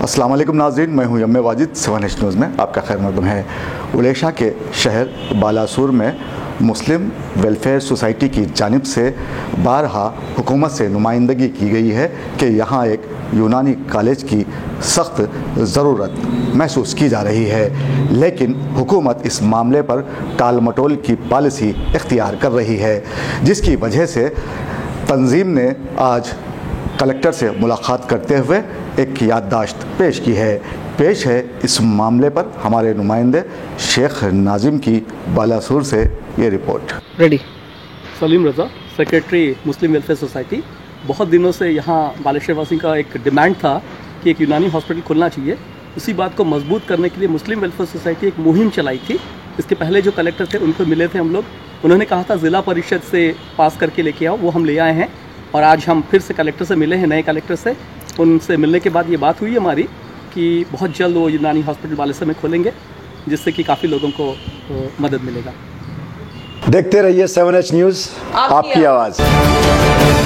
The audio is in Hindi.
अस्सलाम वालेकुम नाज़रीन, मैं हूं यम्मे वाजिद। 7H न्यूज़ में आपका खैर मकदम है। उलेशा के शहर बालासुर में मुस्लिम वेलफेयर सोसाइटी की जानिब से बारहा हुकूमत से नुमाइंदगी की गई है कि यहाँ एक यूनानी कॉलेज की सख्त ज़रूरत महसूस की जा रही है, लेकिन हुकूमत इस मामले पर टाल मटोल की पॉलिसी इख्तियार कर रही है, जिसकी वजह से तंजीम ने आज कलेक्टर से मुलाकात करते हुए एक याददाश्त पेश की है। पेश है इस मामले पर हमारे नुमाइंदे शेख नाजिम की बालासुर से ये रिपोर्ट। रेडी। सलीम रज़ा, सेक्रेटरी मुस्लिम वेलफेयर सोसाइटी। बहुत दिनों से यहाँ बालेश्वर वासी का एक डिमांड था कि एक यूनानी हॉस्पिटल खुलना चाहिए। उसी बात को मजबूत करने के लिए मुस्लिम वेलफेयर सोसाइटी एक मुहिम चलाई थी। इसके पहले जो कलेक्टर थे उनको मिले थे हम लोग, उन्होंने कहा था ज़िला परिषद से पास करके लेके आओ, वो हम ले आए हैं। और आज हम फिर से कलेक्टर से मिले हैं, नए कलेक्टर से। उनसे मिलने के बाद ये बात हुई हमारी कि बहुत जल्द वो यूनानी हॉस्पिटल बालेश्वर में खोलेंगे, जिससे कि काफ़ी लोगों को मदद मिलेगा। देखते रहिए 7H न्यूज़, आपकी आवाज़।